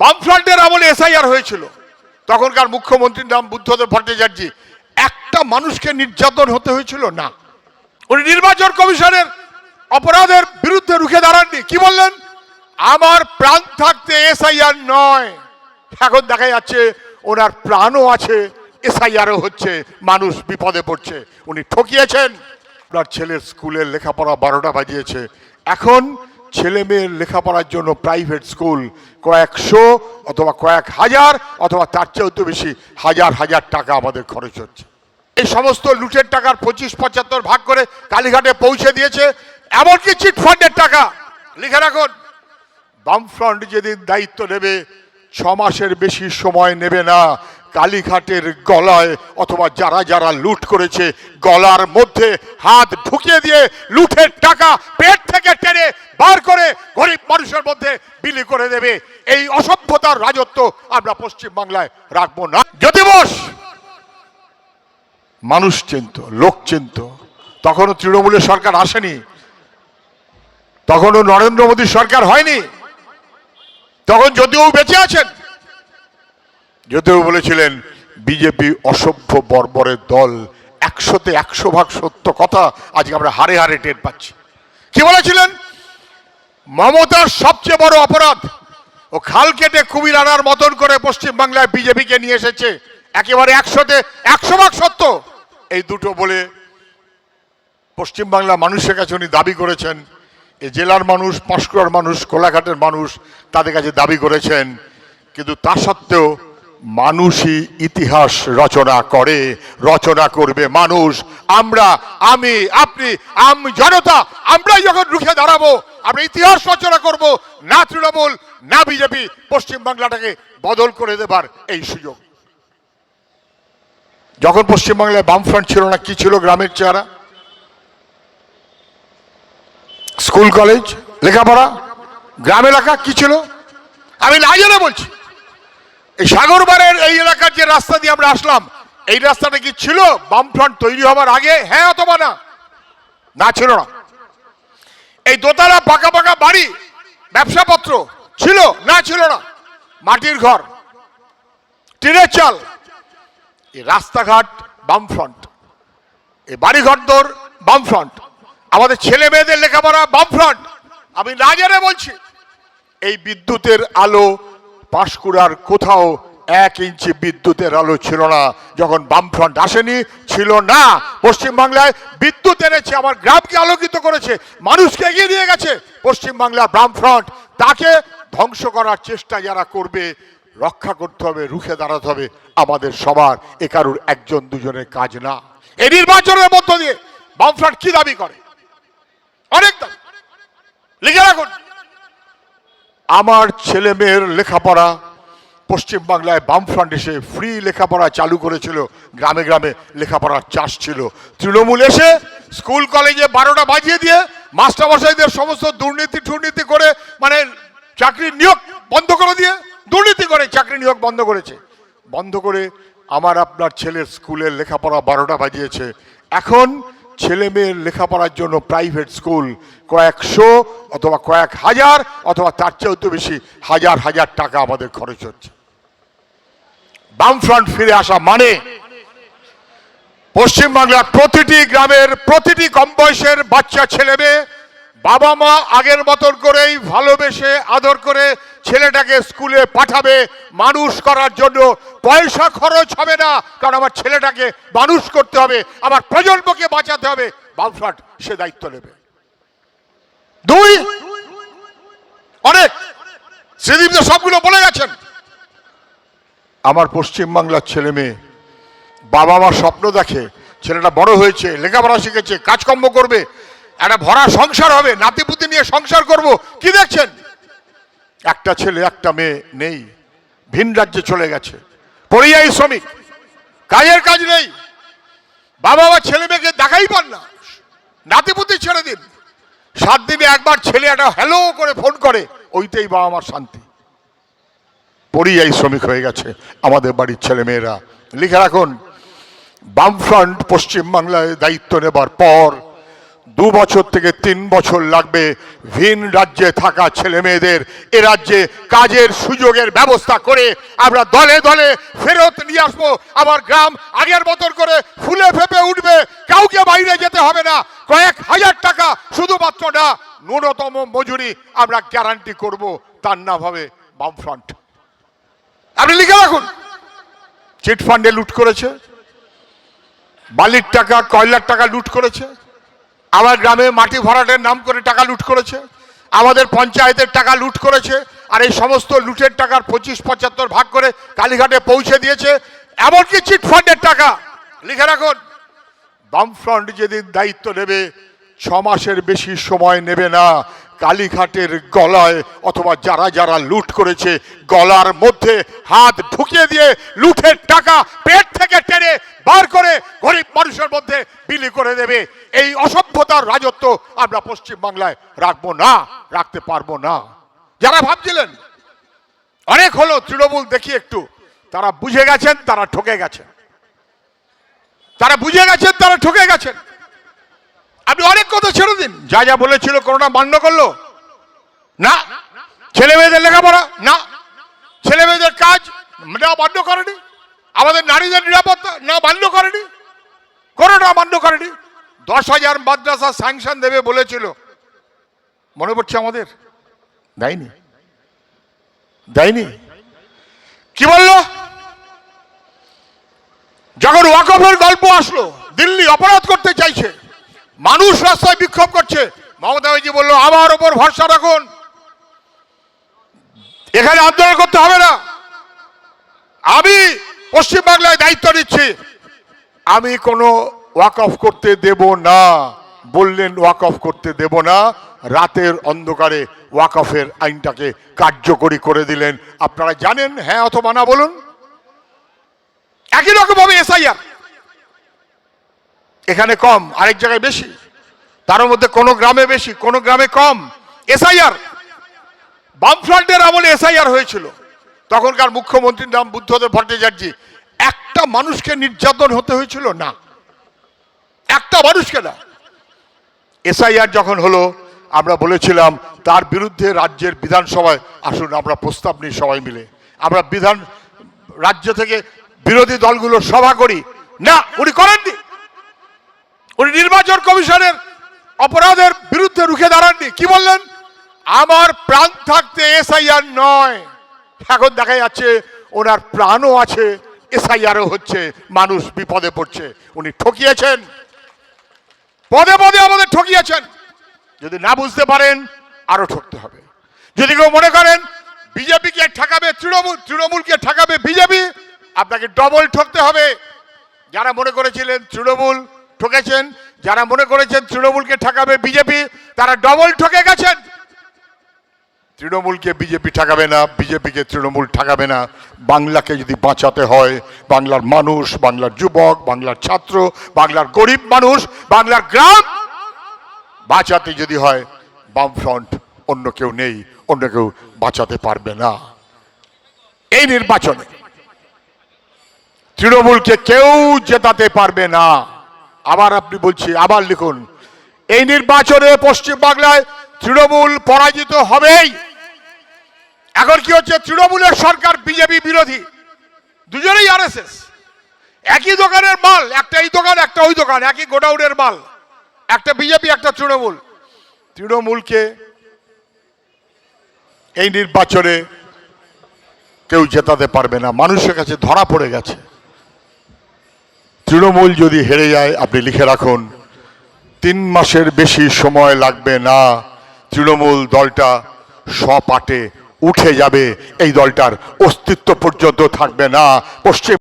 বামফ্রন্টের আমলে এসআইআর হয়েছিল, তখনকার মুখ্যমন্ত্রীর নাম বুদ্ধদেব ভট্টাচার্য। একটা মানুষকে নির্যাতন হতে হয়েছিল না। উনি নির্বাচন কমিশনের অপরাধের বিরুদ্ধে রুখে দাঁড়াননি। কি বললেন? আমার প্রাণ থাকতে এসআইআর নয়। এখন দেখা যাচ্ছে ওনার প্রাণও আছে, এসআইআরও হচ্ছে, মানুষ বিপদে পড়ছে। উনি ঠকিয়েছেন। আপনার ছেলের স্কুলের লেখাপড়া 12টা বাজিয়েছে। এখন ছেলে মেয়ের লেখাপড়ার জন্য প্রাইভেট স্কুল কয়েকশো অথবা কয়েক হাজার অথবা তার চেয়েও তো বেশি হাজার হাজার টাকা আমাদের খরচ হচ্ছে। এই সমস্ত লুটের টাকার 25-75 ভাগ করে কালীঘাটে পৌঁছে দিয়েছে, এমনকি চিটফান্ডের টাকা। লিখে রাখুন, বামফ্রন্ট যেদিন দায়িত্ব নেবে 6 মাসের বেশি সময় নেবে না। কালীঘাটের গলায় অথবা যারা যারা লুট করেছে গলার মধ্যে হাত ঢুকিয়ে দিয়ে লুটের টাকা পেট থেকে টেনে বার করে গরিব মানুষের মধ্যে বিলি করে দেবে। এই অসভ্যতার রাজত্ব আমরা পশ্চিম বাংলায় রাখবো না। যদি বস মানুষ চিনত, লোক চিনত। তখনও তৃণমূলের সরকার আসেনি, তখনও নরেন্দ্র মোদীর সরকার হয়নি, তখন যদিও বেঁচে আছেন। যদিও বলেছিলেন বিজেপি অসভ্য বর্বরের দল। 100তে 100 ভাগ সত্য কথা আজকে আমরা হারে হারে টের পাচ্ছি। কি বলেছিলেন? মমতার সবচেয়ে বড় অপরাধ ও খাল কেটে কুমির আনার মতন করে পশ্চিম বাংলায় বিজেপিকে নিয়ে এসেছে। একেবারে 100তে 100 ভাগ সত্য। এই দুটো বলে পশ্চিম বাংলা মানুষের কাছে উনি দাবি করেছেন, এই জেলার মানুষ, পাঁশকুড়ার মানুষ, কোলাঘাটের মানুষ তাদের কাছে দাবি করেছেন। কিন্তু তা সত্ত্বেও মানুষই ইতিহাস রচনা করে, রচনা করবে মানুষ। আমরা, আমি, আপনি, জনতা, আমরাই যখন রুখে দাঁড়াবো, আমরা ইতিহাস রচনা করব। না তৃণমূল না বিজেপি পশ্চিম বাংলাটাকে বদল করে দেবার এই সুযোগ। যখন পশ্চিমবাংলায় বামফ্রন্ট ছিল না, কি ছিল গ্রামের চেহারা? স্কুল কলেজ লেখাপড়া, গ্রাম এলাকা কি ছিল? আমি না জেনে বলছি, এই সাগরবাড়ের এই এলাকার যে রাস্তা দিয়ে আমরা আসলাম, এই রাস্তাটা কি ছিল বামফ্রন্ট তৈরি হবার আগে? হ্যাঁ অথবা না? না, ছিল না। এই দোতলা পাকা পাকা বাড়ি, ব্যবসাপত্র ছিল না? ছিল না। মাটির ঘর, টিনের চাল, এই রাস্তাঘাট বামফ্রন্ট, এই বাড়িঘর দর বামফ্রন্ট, আমাদের ছেলে মেয়েদের লেখাপড়া বামফ্রন্ট। আমি না জেনে বলছি। এই বিদ্যুতের আলো পাঁশকুড়ার কোথাও 1 ইঞ্চি বিদ্যুতের আলো ছিল না যখন বামফ্রন্ট আসেনি, ছিল না। পশ্চিমবাংলায় বিদ্যুৎ এনেছে, আমার গ্রামকে আলোকিত করেছে, মানুষকে এগিয়ে দিয়ে গেছে পশ্চিমবাংলার বামফ্রন্ট। তাকে ধ্বংস করার চেষ্টা যারা করবে, রক্ষা করতে হবে, রুখে দাঁড়াতে হবে আমাদের সবার। এ কারুর একজন দুজনের কাজ না। এই নির্বাচনের মধ্য দিয়ে বামফ্রন্ট কি দাবি করে? অনেক দাবি। লিখে রাখুন, আমার ছেলে মেয়ের লেখাপড়া পশ্চিমবাংলায় বামফ্রন্ট এসে ফ্রি লেখাপড়া চালু করেছিল। গ্রামে গ্রামে লেখাপড়ার চাষ ছিল। তৃণমূল এসে স্কুল কলেজে 12টা বাজিয়ে দিয়ে মাস্টারমশাইদের সমস্ত দুর্নীতি করে, মানে চাকরি নিয়োগ বন্ধ করে দিয়ে, দুর্নীতি করে চাকরি নিয়োগ বন্ধ করেছে। বন্ধ করে আমার আপনার ছেলের স্কুলের লেখাপড়া 12টা বাজিয়েছে। এখন ছেলে মেয়ের লেখাপড়ার জন্য প্রাইভেট স্কুল কয়েকশো অথবা কয়েক হাজার অথবা তার চেয়েও তো বেশি হাজার হাজার টাকা আমাদের খরচ হচ্ছে। বামফ্রন্ট ফিরে আসা মানে পশ্চিমবাংলার প্রতিটি গ্রামের প্রতিটি কম বয়সের বাচ্চা ছেলে মেয়ে বাবা মা আগের মতন করেই ভালোবেসে আদর করে ছেলেটাকে স্কুলে পাঠাবে। মানুষ করার জন্য পয়সা খরচ হবে না, কারণ আমার ছেলেটাকে মানুষ করতে হবে, আমার প্রজন্মকে বাঁচাতে হবে। বামফ্রন্ট সে দায়িত্ব নেবে। 2, অনেক শ্রীদীপ সবগুলো বলে গেছেন। আমার পশ্চিমবাংলার ছেলে মেয়ে বাবা মার স্বপ্ন দেখে, ছেলেটা বড় হয়েছে, লেখাপড়া শিখেছে, কাজকর্ম করবে, একটা ভরা সংসার হবে, নাতিপুতি নিয়ে সংসার করব। কি দেখছেন? একটা ছেলে একটা মেয়ে নেই, ভিন রাজ্যে চলে গেছে, পরিযায়ী শ্রমিক, কাজের কাজ নেই। বাবা মা ছেলে মেয়েকে দেখাই পান না। নাতিপুতি ছেড়ে দিন, 7 দিনে একবার ছেলে একটা হ্যালো করে ফোন করে, ওইতেই বাবা মার শান্তি। পরিযায়ী শ্রমিক হয়ে গেছে আমাদের বাড়ির ছেলে মেয়েরা। লিখে রাখুন, বামফ্রন্ট পশ্চিমবাংলায় দায়িত্ব নেবার পর 2 বছর থেকে 3 বছর লাগবে ভিন রাজ্যে থাকা ছেলে মেয়েদের এ রাজ্যে কাজের সুযোগের ব্যবস্থা করে আমরা দলে দলে ফেরত নিয়ে আসবো। আবার গ্রাম আগের মতন করে ফুলে ফেপে উঠবে, কাউকে বাইরে যেতে হবে না। কয়েক হাজার টাকা শুধুমাত্র না, ন্যূনতম মজুরি আমরা গ্যারান্টি করব, তার নাম হবে বামফ্রন্ট। আপনি লিখে রাখুন। চিট ফান্ডে লুট করেছে, বালির টাকা কয়লার টাকা লুট করেছে, আমার গ্রামে মাটি ভরাটের নাম করে টাকা লুট করেছে, আমাদের পঞ্চায়েতের টাকা লুট করেছে, আর এই সমস্ত লুটের টাকার 25-75 ভাগ করে কালীঘাটে পৌঁছে দিয়েছে, এমনকি চিট ফান্ডের টাকা। লিখে রাখুন, বামফ্রন্ট যেদিন দায়িত্ব নেবে 6 মাসের বেশি সময় নেবে না। কালীঘাটের গলায় অথবা যারা যারা লুট করেছে গলার মধ্যে হাত ঢুকিয়ে দিয়ে লুটের টাকা পেট থেকে টেনে বার করে গরিব মানুষের মধ্যে বিলি করে দেবে। এই অসভ্যতার রাজত্ব আমরা পশ্চিম বাংলায় রাখবো না, রাখতে পারবো না। যারা ভাবছিলেন অনেক হলো তৃণমূল দেখি একটু, তারা বুঝে গেছেন, তারা ঠকে গেছেন, তারা বুঝে গেছেন, তারা ঠকে গেছেন। আপনি অনেক কথা ছেড়ে দিন, যা যা বলেছিল কোনটা মান্য করলো না? ছেলে মেয়েদের লেখাপড়া না, ছেলে মেয়েদের কাজ না মান্য করেনি, আমাদের নারীদের নিরাপত্তা না মান্য করেনি, কোনটা মান্য করেনি। 10,000 মাদ্রাসা স্যাংশন দেবে বলেছিল, মনে পড়ছে আমাদের? দেয়নি, দেয়নি। কি বললো? যখন ওয়াকফের গল্প আসলো, দিল্লি অপরাধ করতে চাইছে, মানুষ রাস্তায় বিক্ষোভ করছে, মমতা ব্যানার্জি বললো আমার ওপর ভরসা রাখুন, এখানে আন্দোলন করতে হবে না, আমি পশ্চিমবাংলায় দায়িত্ব নিচ্ছি, আমি কোনো ওয়াকফ করতে দেব না। বললেন ওয়াকফ করতে দেব না, রাতের অন্ধকারে ওয়াকফের আইনটাকে কার্যকরী করে দিলেন। আপনারা জানেন, হ্যাঁ অথবা না বলুন। একই রকম ভাবে এসআইআর এখানে কম, আরেক জায়গায় বেশি, তার মধ্যে কোনো গ্রামে বেশি, কোনো গ্রামে কম। এসআইআর বামফ্রন্টের আমলে এসআইআর হয়েছিল, তখনকার মুখ্যমন্ত্রীর নাম বুদ্ধদেব ভট্টাচার্য। একটা মানুষকে নির্যাতন হতে হয়েছিল না, একটা মানুষকে না। এসআইআর যখন হলো, আমরা বলেছিলাম তার বিরুদ্ধে রাজ্যের বিধানসভায় আসুন আমরা প্রস্তাব নিই সবাই মিলে, আমরা রাজ্য থেকে বিরোধী দলগুলো সভা করি। না, উনি করেননি। উনি নির্বাচন কমিশনের অপরাধের বিরুদ্ধে রুখে দাঁড়াননি। কি বললেন? আমার প্রাণ থাকতে এসআইআর নয়। এখন দেখা যাচ্ছে ওনার প্রাণও আছে, এসআইআরও হচ্ছে, মানুষ বিপদে পড়ছে। উনি ঠকিয়েছেন, পদে পদে আমাদের ঠকিয়েছেন। যদি না বুঝতে পারেন আরো ঠকতে হবে। যদি কেউ মনে করেন বিজেপিকে ঠকাবে তৃণমূল, তৃণমূলকে ঠকাবে বিজেপি, আপনাকে ডবল ঠকতে হবে। যারা মনে করেছিলেন তৃণমূল ঠকেছেন, যারা মনে করেছেন তৃণমূলকে ঠকাবে বিজেপি, তারা ডবল ঠকে গেছেন। তৃণমূলকে বিজেপি ঠকাবে না, বিজেপিকে তৃণমূল ঠকাবে না। বাংলাকে যদি বাঁচাতে হয়, বাংলার মানুষ, বাংলার যুবক, বাংলার ছাত্র, বাংলার গরিব মানুষ, বাংলার গ্রাম বাঁচাতে যদি হয়, বামফ্রন্ট অন্য কেউ নেই, অন্য কেউ বাঁচাতে পারবে না। এই নির্বাচনে তৃণমূলকে কেউ জেতাতে পারবে না। আবার আপনি বলছি, আবার লিখুন, এই নির্বাচনে পশ্চিম বাংলায় তৃণমূল পরাজিত হবেই। এখন কি হচ্ছে? তৃণমূলের সরকার বিজেপি বিরোধী, দুজনেই আরএসএস, একই দোকানের মাল, একটা এই দোকান একটা ওই দোকান, একই গোডাউনের মাল, একটা বিজেপি একটা তৃণমূল। তৃণমূলকে এই নির্বাচনে কেউ জেতাতে পারবে না, মানুষের কাছে ধরা পড়ে গেছে। তৃণমূল যদি হেরে যায়, আপনি লিখে রাখুন, 3 মাসের বেশি সময় লাগবে না, তৃণমূল দলটা সপাটে উঠে যাবে, এই দলটার অস্তিত্ব পর্যন্ত থাকবে না। পশ্চিম